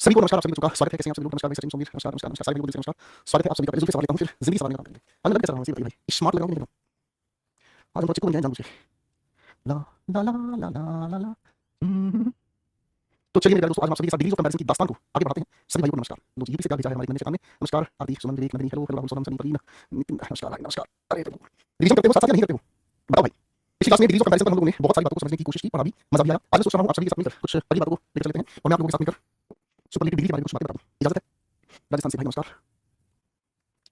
सभी को नमस्कार, आप सभी लोगों का स्वागत है। कैसे हैं आप सभी लोग? नमस्कार भाई, सचिन सोमवीर, नमस्कार नमस्कार नमस्कार, सभी लोगों को नमस्कार। स्वागत है आप सभी का। जुल्फी सवाल लेता हूँ, फिर जिंदगी सवाल लेता हूँ। आज मैं कैसा रहा हूँ भाई, स्मार्ट लग रहा हूँ कि नहीं लग रहा हूँ? आज हम थोड़ा चिकन जान मुझे। ला ला ला ला ला ला ला। हम्म। तो चलिए मेरे प्यारे दोस्तों, आज हम आप सभी के साथ डिग्रीज ऑफ कंपैरिजन की दास्तान को आगे बढ़ाते हैं। सभी भाइयों को नमस्कार। यूपी से क्या भेजा है हमारे नन्हे शैतान ने। नमस्कार आदि, सुमन, विवेक, नंदिनी, हेलो हेलो राहुल, सोनम, सनी, प्रवीण, नितिन, नमस्कार भाई, नमस्कार। अरे तो रिवीजन करते हो साथ साथ या नहीं करते हो? बताओ भाई। पिछली क्लास में डिग्रीज ऑफ कंपैरिजन पर हम लोगों ने बहुत सारी बातों को समझने की कोशिश की, पढ़ा भी, मजा भी आया। आज मैं सोच रहा हूँ आप सभी के साथ मिलकर कुछ अगली बातों को लेकर चलते हैं और मैं आप लोगों के साथ मिलकर सुपरलेटिव डिग्री के बारे में कुछ बातें बताता हूँ। इजाजत है? राजस्थान से भाई नमस्कार।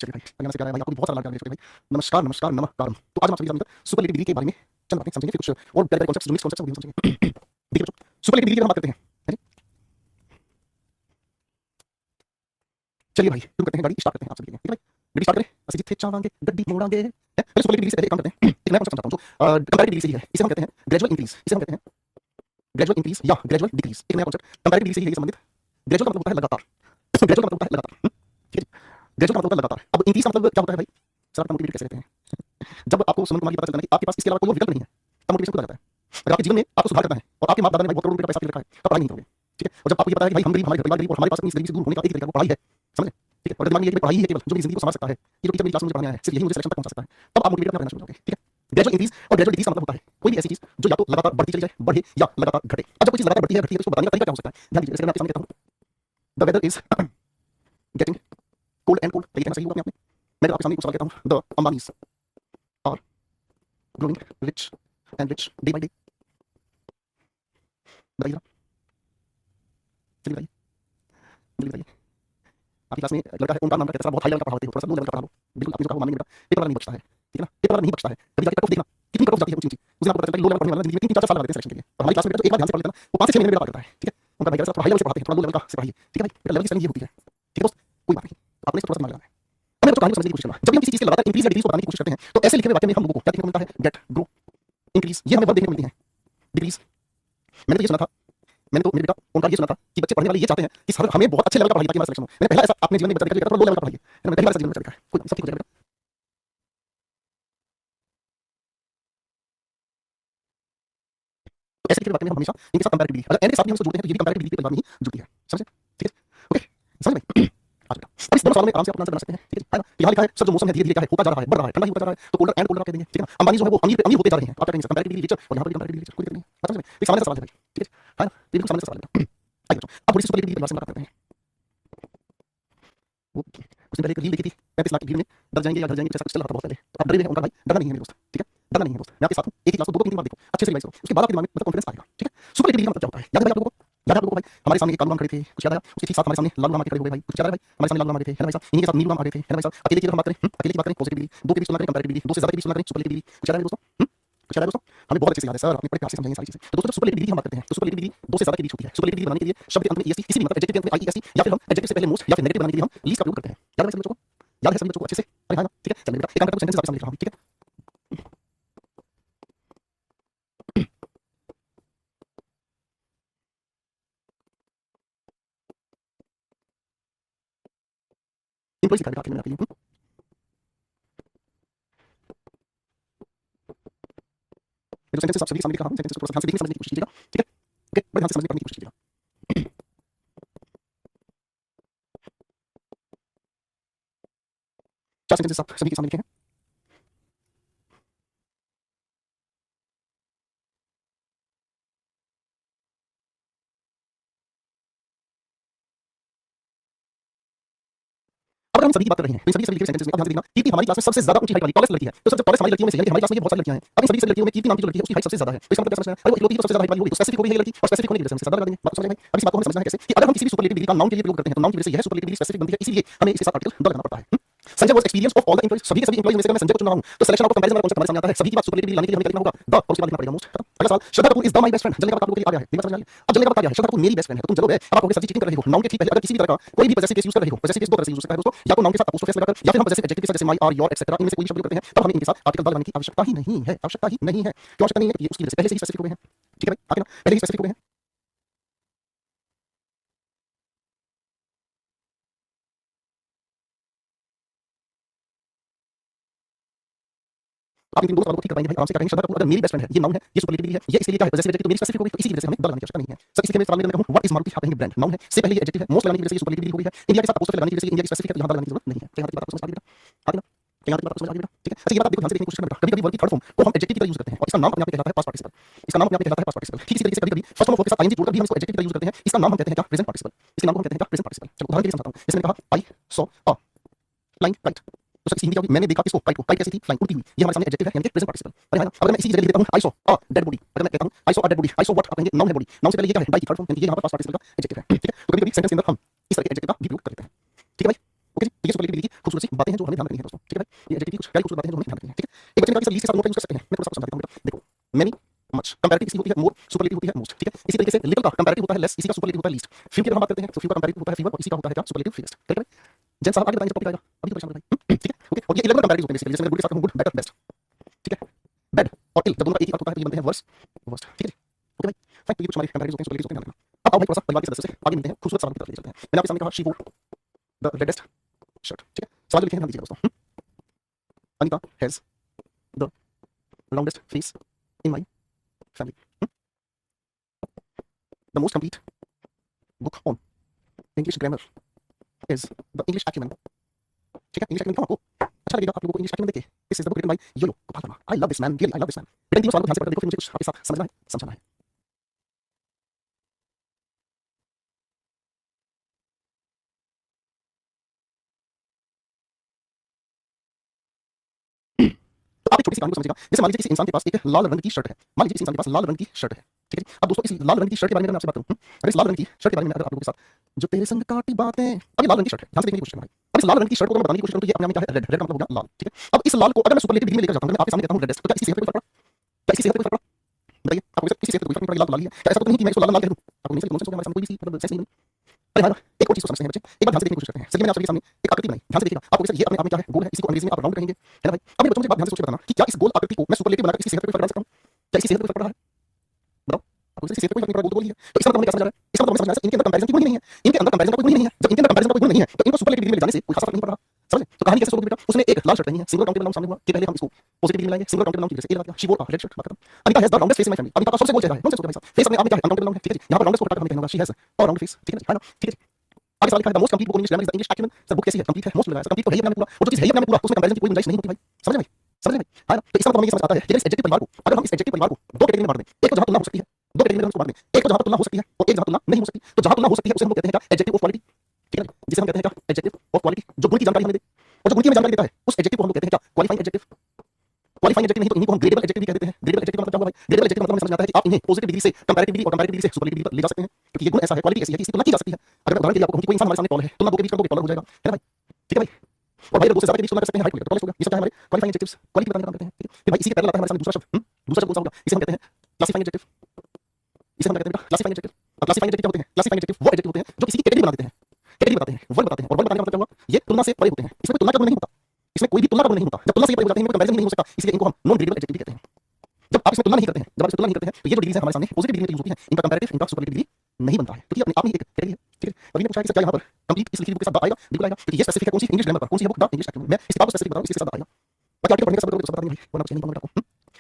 चलिए भाई, हरियाणा से प्यारा है भाई, आपको भी बहुत सारा लाड प्यार भाई। नमस्कार नमस्कार नमस्कार। तो आज हम सभी मिलकर सुपरलेटिव डिग्री के बारे में चंद बातें समझेंगे, फिर कुछ और प्यारे प्यारे कॉन्सेप्ट्स जो मिक्स कॉन्सेप्ट्स हैं वो भी समझेंगे। देखिए बच्चों, सुपरलेटिव डिग्री की हम बात करते हैं, है जी? चलिए भाई शुरू करते हैं, गाड़ी स्टार्ट करते हैं आप सभी के लिए, ठीक है भाई? गाड़ी स्टार्ट करें, असि जिथे चावांगे गड्डी मोड़ांगे। पहले सुपरलेटिव डिग्री से पहले एक काम करते हैं, एक नया कॉन्सेप्ट समझाता हूँ जो कंपैरेटिव डिग्री से ही है। इसे हम कहते हैं ग्रेजुअल इंक्रीज, इसे हम कहते हैं ग्रेजुअल इंक्रीज या ग्रेजुअल डिक्रीज। एक नया कॉन्सेप्ट कंपैरेटिव डिग्री से ही है संबंधित। ग्रेजुअल का मतलब होता है लगातार। ग्रेजुअल का मतलब होता है लगातार, ठीक है? ग्रेजुअल का मतलब होता है लगातार। अब इंक्रीज का मतलब क्या होता है भाई? सर आप मोटिवेट कैसे रहते हैं? जब आपको सुमन कुमार की पता चलता है कि आपके पास इसके अलावा कोई और विकल्प नहीं है, तब मोटिवेशन खुद आ जाता है। अगर आपके जीवन में आपको सुधार करना है और आपके माता दादा ने भाई बहुत करोड़ रुपए का पैसा रखा है, तब पढ़ाई नहीं करोगे, ठीक है? और जब आपको ये पता है कि भाई हम गरीब, हमारे घर परिवार गरीब और हमारे पास अपनी इस गरीबी से दूर होने का एक ही तरीका है, वो पढ़ाई है, समझे? ठीक है? और दिमाग में ये कि पढ़ाई ही है केवल जो मेरी जिंदगी को संवार सकता है, ये जो टीचर मेरी क्लास में मुझे पढ़ाने आया है, सिर्फ यही मुझे सिलेक्शन तक पहुंचा सकता है, तब आप मोटिवेट अपना रहना शुरू करोगे, ठीक है? ग्रेजुअल इंक्रीज और ग्रेजुअल डिक्रीज का मतलब होता है कोई भी ऐसी चीज जो या तो लगातार बढ़ती चली जाए, बढ़े, या लगातार घटे। अब जब कोई चीज लगातार बढ़ती है, घटती है, तो उसको बताने का तरीका क्या हो सकता है? ध्यान दीजिए, जैसे मैं आपके सामने कहता हूँ, the weather is getting cold and cold, ये कहना सही होगा अपने आप में। मैं आपके सामने एक सवाल कहता हूँ, the Ambanis are growing rich and rich day by day. बताइए जरा, चलिए बताइए, जल्दी बताइए। आपकी क्लास में एक लड़का है, ओमकार नाम का, कहता है बहुत हाई लेवल का पढ़ाते हो, थोड़ा सा लो लेवल का पढ़ा लो। बिल्कुल आपने जो कहा वो मानने में मेरा पेपर वाला नहीं बचता है, ठीक है ना? पेपर वाला नहीं बचता है, कभी जाके कट ऑफ देखना कितनी कट ऑफ जाती है, ऊंची ऊंची। उस दिन आपको पता चलता है कि लो लेवल पढ़ने वाला जिंदगी में 3-4 साल लगा देते हैं सिलेक्शन के लिए। और हमारी क्लास में बेटा जो एक बार ध्यान से पढ़ लेता है ना, वो 5 से 6 महीने में बेटा पार करता है, ठीक है? उनका भाई कहता है थोड़ा हाई लेवल से पढ़ाते हैं, थोड़ा लो लेवल का से पढ़ाइए, ठीक है भाई? बेटा लेवल की स्पेलिंग ये होती है, ठीक है दोस्त? कोई बात नहीं, आपने इसको थोड़ा सा दिमाग लगाना है। अब मैं तो कहानी को समझने की कोशिश करना, जब भी हम किसी चीज के लगातार इंक्रीज या डिक्रीज को बताने की कोशिश करते हैं, तो ऐसे लिखे हुए वाक्य में हम लोगों को क्या देखने को मिलता है? गेट, ग्रो, इंक्रीज, ये हमें वर्ब देखने को मिलती है। डिक्रीज, मैंने तो ये सुना था, मैंने तो मेरे बेटा ओमकार ये सुना था कि बच्चे पढ़ने वाले ये चाहते हैं कि सर हमें बहुत अच्छे लेवल का पढ़ाइए ताकि हमारा सिलेक्शन हो। मैंने पहला ऐसा अपने जीवन में बच्चा देखा जो कहता था लो लेवल का पढ़ाइए, मैंने पहली बार ऐसा जीवन में बच्चा देखा है। कोई सब ठीक हो जाएगा बेटा। तो ऐसे लिखे हुए वाक्य में हम हमेशा इनके साथ कंपैरेटिव डिग्री, अगर एंड के साथ भी हम इसको जोड़ते हैं तो ये भी कंपैरेटिव डिग्री के परिवार में ही जुड़ती है, समझे? ठीक है, ओके, समझ में? आ जाओ बेटा। अब इस दोनों सवालों में आराम से आप अपना आंसर बना सकते हैं, ठीक है ना? यहाँ लिखा है सर जो मौसम है धीरे धीरे क्या है, होता जा रहा है, बढ़ रहा है, ठंडा ही होता जा रहा है, तो कोल्डर एंड कोल्डर आप कह देंगे, ठीक है ना? अंबानी जो है वो अमीर पे अमीर होते जा रहे हैं, आप क्या कहेंगे? कंपैरेटिव डिग्री नेचर, और यहाँ पर भी कंपैरेटिव डिग्री नेचर, कोई दिक्कत नहीं है, बात समझ में? एक सामान्य सा सवाल है भाई, ठीक है ना? ये बिल्कुल सामान्य सा सवाल है बेटा। आइए बच्चों, अब थोड़ी सी सुपरलेटिव डिग्री के परिवार से बात करते हैं। वो उसने पहले एक रील देखी थी, 35 लाख की भीड़ में डर जाएंगे या घर जाएंगे, कुछ ऐसा कुछ चल रहा था बहुत पहले। तो आप डरे हुए हैं ओमकार भाई, डरना नहीं है मेरे दोस्त, ठीक है? डरना नहीं है दोस्त, मैं आपके साथ हूँ। एक ही क्लास को 2-2 3 बार देखो, अच्छे से रिवाइज करो, उसके बाद आपके दिमाग में मतलब कॉन्फिडेंस आएगा, ठीक है? सुपरलेटिव डिग्री का मतलब क्या होता है? याद है भाई आप लोगों को? याद है आप लोगों को भाई? हमारे सामने एक कालू राम खड़े थे, कुछ याद आया? उसके ठीक साथ हमारे सामने लालू राम आके खड़े हुए भाई, कुछ याद है भाई? हमारे सामने लालू राम आ गए थे, है ना भाई साहब? इन्हीं के साथ नीलू राम आ गए थे, है ना भाई साहब? अकेले की अगर हम बात करें, अकेले की बात करें, पॉजिटिव डिग्री, दो के बीच तुलना करें कंपैरेटिव डिग्री, दो से ज्यादा के बीच तुलना करें सुपरलेटिव डिग्री, कुछ याद है दोस्तों? कुछ याद है दोस्तों? हमें बहुत अच्छे से याद है सर, आपने बड़े प्यार से समझाई सारी चीजें। तो दोस्तों जब सुपरलेटिव डिग्री की हम बात करते हैं, तो सुपरलेटिव डिग्री दो से ज्यादा के बीच होती है। सुपरलेटिव डिग्री बनाने के लिए शब्द के अंत में ईएसटी, किसी भी मतलब एडजेक्टिव के अंत में आईईएसटी, या फिर हम एडजेक्टिव से पहले मोस्ट या फिर नेगेटिव बनाने के लिए हम लीस्ट का प्रयोग करते हैं। याद है सभी बच्चों को? याद है सभी बच्चों को अच्छे से? अरे हाँ, ठीक है? चलिए बेटा, एक काम करते हैं, सेंटेंस आपके सामने लिख रहा हूं, ठीक है? एम्प्लॉइज लिखा है बेटा आखिर में आपके लिए। मैं जो सेंटेंस आप सभी के सामने लिख रहा हूं, सेंटेंस को थोड़ा सा ध्यान से देखने समझने की कोशिश कीजिएगा, ठीक है? ओके, बड़े ध्यान से समझने की कोशिश कीजिएगा। चार सेंटेंसेस आप सभी के सामने लिखे हैं। अब हम सभी की बात कर रहे हैं, तो इन सभी सभी लिखे सेंटेंसेस में आप ध्यान से देखना, कीर्ति हमारी क्लास में सबसे ज्यादा ऊंची हाइट वाली टॉलेस्ट लड़की है। तो सबसे टॉलेस्ट हमारी लड़कियों में से, यानी कि हमारी क्लास में ये बहुत सारी लड़कियां हैं। अब इन सभी लड़कियों में कीर्ति नाम की जो लड़की है उसकी हाइट सबसे ज्यादा है। तो इसका मतलब क्या समझना है? अरे वो इकलौती जो सबसे ज्यादा हाइट वाली होगी, तो स्पेसिफिक हो गई है ये लड़की, और स्पेसिफिक होने की वजह से हम इसे ज्यादा लगा देंगे। बात समझ में आई? अब इस बात को हमें समझना है कैसे कि अगर हम किसी भी सुपरलेटिव डिग्री का नाउन के लिए प्रयोग करते हैं, तो नाउन की वजह से यह सुपरलेटिव डिग्री स्पेसिफिक बनती है, इसीलिए हमें इसके साथ आर्टिकल द लगाना पड़ता है। Sanjay was experience of all the employees, सभी के सभी एम्प्लॉइज में से अगर मैं संजय को चुन रहा हूं, तो सिलेक्शन आउट ऑफ कंपैरिजन वाला कांसेप्ट हमारे सामने आता है। सभी की बात सुपरलेटिव डिग्री लाने के लिए हमें क्या लिखना होगा? द, और उसके बाद लिखना पड़ेगा मोस्ट। खत्म। अगला सवाल, Shraddha Kapoor is the my best friend. जलने का बाद आप लोगों के लिए आ गया है, ये बात समझ आ रही है? अब जलने का बाद क्या है? श्रद्धा कपूर मेरी बेस्ट फ्रेंड है, तो तुम जलोगे। अब आप कहोगे सर जी चीटिंग कर रहे हो। नाउन के ठीक पहले अगर किसी भी तरह का कोई भी पॉजेसिव केस यूज कर रहे हो, पॉजेसिव केस दो तरह से यूज हो सकता है दोस्तों, या तो नाउन के साथ अपोस्ट्रोफी लगाकर, या फिर हम पॉजेसिव एडजेक्टिव के साथ जैसे माय, आर, योर एक्सेट्रा, इनमें से कोई शब्द प्रयोग करते हैं, तब हमें इनके साथ आर्टिकल द लगाने की आवश्यकता ही नहीं है। आवश्यकता ही नहीं है। क्यों आवश्यकता नहीं है? ये उसकी वजह से पहले से ही स्पेसिफिक हो गए हैं, ठीक है भाई? आगे ना, पहले ही स्पेसिफिक हो गए हैं। आप इन दोनों सवालों को ठीक कर पाएंगे भाई, आराम से करेंगे। श्रद्धा कपूर अगर मेरी बेस्ट फ्रेंड है, ये नाउन है, ये सुपरलेटिव डिग्री है, ये इसके लिए क्या है, पॉजेसिव एडजेक्टिव तो मेरी स्पेसिफिक हो गई, तो इसी की वजह से हमें द लगाने की आवश्यकता नहीं है। सर इसी के मैं सवाल में कहूं व्हाट इज मारुति, आप कहेंगे ब्रांड, नाउन है, से पहले ये एडजेक्टिव है, मोस्ट लगाने की वजह से ये सुपरलेटिव डिग्री हो गई है, इंडिया के साथ अपोस्ट्रोफ लगाने की वजह से इंडिया की स्पेसिफिक है, तो यहां द लगाने की जरूरत नहीं है। क्या यहाँ तक बात आपको समझ आ गई बेटा? आ गई ना? क्या यहाँ तक बात आपको समझ आ गई बेटा? ठीक है। अच्छा ये बात आप देखो ध्यान से देखने की कोशिश करना बेटा, कभी-कभी वर्ब की थर्ड फॉर्म को हम एडजेक्टिव की तरह यूज करते हैं और इसका नाम अपने आप में कहलाता है पास्ट पार्टिसिपल, इसका नाम अपने आप में कहलाता है पास्ट पार्टिसिपल। ठीक इसी तरीके से कभी-कभी फर्स्ट फॉर्म ऑफ वर्ब के साथ आईएनजी जोड़कर भी हम इसको एडजेक्टिव की तरह यूज करते हैं, इसका नाम हम कहते हैं क्या, प्रेजेंट पार्टिसिपल, इसके नाम को हम कहते हैं क्या, प्रेजेंट पार्टिसिपल। चलो उदाहरण के लिए समझाता हूं, जैसे मैंने कहा I saw a flying kite, तो सर इसकी हिंदी क्या होगी, मैंने देखा किसको, काइट को, काइट कैसी थी, फ्लाइंग, उड़ती हुई, ये हमारे सामने एडजेक्टिव है यानी कि प्रेजेंट पार्टिसिपल। अरे है ना? अगर मैं इसी की जगह लिख देता हूं I saw a dead body, अगर मैं कहता हूं I saw a dead body, I saw what, आप कहेंगे नाउन है बॉडी, नाउन से पहले ये क्या है, बाई की थर्ड फॉर्म, यानी कि ये यहां पर पास्ट पार्टिसिपल का एडजेक्टिव है। ठीक है। तो कभी-कभी सेंटेंस के अंदर हम इस तरह के एडजेक्टिव का भी प्रयोग कर लेते हैं। ठीक है भाई? ओके जी। तो ये सुपरलेटिव डिग्री की खूबसूरत सी बातें हैं जो हमें ध्यान रखनी है दोस्तों। ठीक है भाई? ये एडजेक्टिव की कुछ खूबसूरत बातें हैं जो हमें ध्यान रखनी है। ठीक है। एक बच्चे ने कहा कि सर लीस्ट के साथ नोट यूज कर सकते हैं, मैं थोड़ा सा समझा देता हूं बेटा। देखो मेनी मच कंपैरेटिव इसकी होती है मोर, सुपरलेटिव होती है मोस्ट। ठीक है। इसी तरीके से लिटिल का कंपैरेटिव होता है लेस, इसी का सुपरलेटिव होता है लीस्ट। फ्यू की अगर हम बात करते हैं तो फ्यू का कंपैरेटिव होता है फीवर और इसी का होता है क्या, सुपरलेटिव फीस्ट। ठीक है भाई? जैन साहब आगे बताएंगे जब टॉपिक आएगा, अभी तो परेशान मत भाई। ठीक है। ओके। और ये 11 कंपैरेटिव होते हैं बेसिकली, जैसे मैं गुड के साथ कहूं गुड, बेटर, बेस्ट। ठीक है। बैड और इल जब दोनों का एक ही अर्थ होता है तो ये बनते हैं वर्स, वर्स्ट। ठीक है जी। ओके भाई? फाइन। तो ये कुछ हमारे कंपैरेटिव होते हैं, सुपरलेटिव होते हैं, ध्यान रखना। अब आओ भाई थोड़ा सा परिवार के सदस्यों से आगे मिलते हैं, खूबसूरत सवाल की तरफ ले चलते हैं। मैंने आपके सामने कहा शी वोर द रेडेस्ट शर्ट। ठीक है। सवाल जो लिखे हैं ध्यान दीजिएगा दोस्तों। Anita has the roundest face in my family. The most complete book on English grammar is the English acumen. ठीक है। इंग्लिश एक्यूमेन क्यों आपको अच्छा लगेगा आप लोगों को इंग्लिश एक्यूमेन देख के? This is the book written by yoyo Gopal Varma. I love this man, really I love this man. बेटा इन तीनों सवालों को ध्यान से पढ़कर देखो, फिर मुझे कुछ आपके साथ समझना है, समझाना है। तो आप एक छोटी सी कहानी को समझिएगा। जैसे मान लीजिए किसी इंसान के पास एक लाल रंग की शर्ट है, मान लीजिए किसी इंसान के पास लाल रंग की शर्ट है। ठीक है जी। अब दोस्तों इस लाल रंग की शर्ट के बारे में अगर मैं आपसे बात करूं, अगर इस लाल रंग की शर्ट के बारे में अगर आप लोगों के साथ जो तेरे संग काटी बातें, अब ये लाल रंग की शर्ट है, ध्यान से देखने की कोशिश करना भाई। अब इस लाल रंग की शर्ट को अगर मैं बताने की कोशिश करूं तो ये अपने आप में क्या है, रेड, रेड का मतलब हो गया लाल। ठीक है। अब इस लाल को अगर मैं सुपरलेटिव डिग्री में लेकर जाता हूं, मैं आपके सामने कहता हूं रेडेस्ट, तो क्या इसकी सेहत पे कोई फर्क पड़ा, क्या इसकी सेहत पे कोई फर्क पड़ा, बताइए आपको किसी सेहत पे कोई फर्क नहीं पड़ा, लाल तो लाल ही है। क्या ऐसा तो नहीं कि मैं इसको लाल लाल कह दूं, आपको नहीं से नॉनसेंस हो गया हमारे सामने, कोई भी मतलब सेंस नहीं बनी। अरे हाँ, एक और चीज को समझते हैं बच्चे, एक बार ध्यान से देखने की कोशिश करते हैं। चलिए मैंने आप सभी के सामने एक आकृति बनाई, ध्यान से देखिएगा। आपको ये अपने आप में क्या है, गोल है, इसी को अंग्रेजी में आप राउंड कहेंगे, है ना भाई? अब मेरे बच्चों मुझे बात ध्यान से सोच के बताना कि क्या इस गोल आकृति को मैं सुपरलेटिव बनाकर इसकी सेहत पे कोई फर्क डाल सकता हूं, क्या इसकी सेहत पे कोई फर्क पड़ा है, बताओ? आपको इसकी सेहत पे कोई फर्क नहीं पड़ा, गोल तो गोल ही है। तो इसका मतलब हमें क्या समझ आ रहा है, इसका मतलब हमें समझ आ रहा है इनके अंदर कंपैरिजन की गुण ही नहीं है, इनके अंदर कंपैरिजन का कोई गुण ही नहीं है। जब इनके अंदर कंपैरिजन का कोई गुण नहीं है तो इनको सुपरलेटिव डिग्री में ले जाने से कोई खास फर्क नहीं पड़ रहा। समझे? तो कहानी कैसे सोचोगे बेटा, उसमें एक लाल शर्ट नहीं है, सिंगुलर काउंटेबल नाउन सामने हुआ कि पहले हम इसको पॉजिटिव डिग्री में लाएंगे, सिंगुलर काउंटेबल नाउन की वजह से ये लगा दिया, शी वोर अ रेड शर्ट, बात खत्म। Anita has the roundest face in my family, Anita का सबसे गोल चेहरा है, नॉनसेंस हो गया भाई साहब। फेस अपने आप में क्या है, अनकाउंटेबल नाउन है। ठीक है जी। यहां पर राउंडेस्ट को हटाकर हमें कहना होगा she has a round face. ठीक है जी, है ना? ठीक है जी। आगे सवाल लिखा है the most complete book in English grammar is the English acumen. Sir book कैसी है, कंप्लीट है, मोस्ट लगाया, कंप्लीट तो है ही अपने आप में पूरा, और जो चीज है ही अपने आप में पूरा, उसमें कंपैरिजन की कोई गुंजाइश नहीं होती भाई। समझ रहे भाई, समझ रहे भाई, है ना? तो इसका मतलब हमें ये समझ आता है कि इस एडजेक्टिव परिवार को, अगर हम इस एडजेक्टिव परिवार को दो कैटेगरी में बांट दें, एक तो जहां तुलना हो सकती है, दो कैटेगरी में हम इसको बांट दें, एक तो जहां पर तुलना हो सकती है और एक जहां तुलना नहीं हो सकती। तो जहां तुलना हो सकती है उसे हम लोग कहते हैं क्या, एडजेक्टिव ऑफ क्वालिटी। ठीक है ना? जिसे हम कहते हैं क्या, एडजेक्टिव ऑफ क्वालिटी, जो गुण की जानकारी हमें दे और जो गुण की हमें जानकारी देता है उस एडजेक्टिव को हम लोग कहते हैं क्या, क्वालिफाइंग एडजेक्टिव। क्वालिफाइंग एडजेक्टिव नहीं तो इन्हीं को हम ग्रेडेबल एडजेक्टिव भी कह देते हैं। ग्रेडेबल एडजेक्टिव का मतलब क्या होगा भाई, ग्रेडेबल एडजेक्टिव मतलब हमें समझ आता है कि आप इन्हें पॉजिटिव डिग्री से कंपैरेटिव डिग्री और कंपैरेटिव डिग्री से सुपरलेटिव डिग्री पर ले जा सकते हैं, क्योंकि ये गुण ऐसा है, क्वालिटी ऐसी है कि इसकी तुलना की जा सकती है। अगर मैं उदाहरण के लिए आपको कहूं कि कोई इंसान हमारे सामने टॉल है, तुलना दो के बीच कर दोगे टॉलर हो जाएगा, है ना भाई? ठीक है भाई? और भाई अगर दो से ज्यादा के बीच तुलना कर सकते हैं, हाइट हो गया तो टॉलेस्ट हो गया। ये सब क्या है हमारे क्वालिफाइंग एडजेक्टिव्स, क्वालिटी बताने का काम करते हैं। ठीक है? फिर भाई इसी के पहले आता है हमारे सामने दूसरा शब्द, दूसरा शब्द कौन सा होगा, इसे हम कहते हैं क्लासिफाइंग एडजेक्टिव। इसे हम क्या कहते हैं, क्लासिफाइंग एडजेक्टिव। अब क्लासिफाइंग एडजेक्टिव क्या होते हैं, क्लासिफाइंग एडजेक्टिव वो एडजेक्टिव होते हैं जो किसी की कैटेगरी बना देते हैं, कैटेगरी बताते हैं, वर्ग बताते हैं, और वर्ग बताने का मतलब क्या हुआ, ये तुलना से परे होते हैं, इसमें तुलना का गुण नहीं होता, इसमें कोई भी तुलना का गुण नहीं होता। जब तुलना से परे हो जाते हैं, कंपैरिजन ही नहीं हो सकता, इसलिए इनको हम नॉन ग्रेडेबल एडजेक्टिव कहते हैं। जब आप इसमें तुलना नहीं करते हैं, जब आप इसमें तुलना नहीं करते हैं, तो ये जो डिग्रीज है हमारे सामने पॉजिटिव डिग्री में यूज होती है, इनका कंपैरेटिव, इनका सुपरलेटिव डिग्री नहीं बनता है, क्योंकि अपने आप में एक कैटेगरी है। ठीक है? अभी मैं पूछा है कि सर क्या यहाँ पर कंप्लीट इस लिखी बुक के साथ आएगा, बिल्कुल आएगा, क्योंकि ये स्पेसिफिक है कौन सी, इंग्लिश ग्रामर पर, कौन सी है बुक, द इंग्लिश एक्यूमेन। मैं इस किताब को स्पेसिफिक बता रहा हूं, इसके साथ आएगा। बाकी आर्टिकल पढ़ने का सब करोगे तो सब बता देंगे भाई, वरना कुछ नहीं कहूंगा आपको।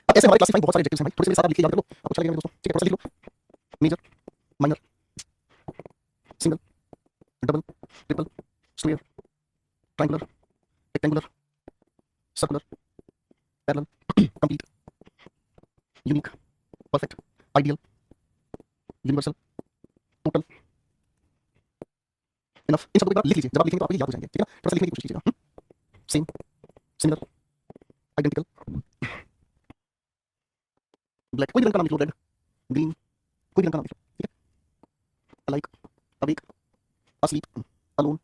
अब ऐसे हमारे क्लासिफाइंग बहुत सारे एडजेक्टिव्स हैं भाई, थोड़े से मेरे साथ आप लिख के याद कर लो, आपको अच्छा लगेगा मेरे दोस्तों। ठीक है? थोड़ा सा लिख लो, major, minor, single, double, triple, square, triangular, rectangular, circular, parallel, complete, unique, perfect, ideal, universal, total, enough. इन सबको एक बार लिख लीजिए, जब आप लिखेंगे तो आपको ये याद हो जाएंगे। ठीक है ना? थोड़ा सा लिखने की कोशिश कीजिएगा। सेम, सिमिलर, आइडेंटिकल, ब्लैक, कोई भी रंग का नाम लिख लो, रेड, ग्रीन, कोई भी रंग का नाम लिख लो। ठीक है? Alike, awake, asleep, alone,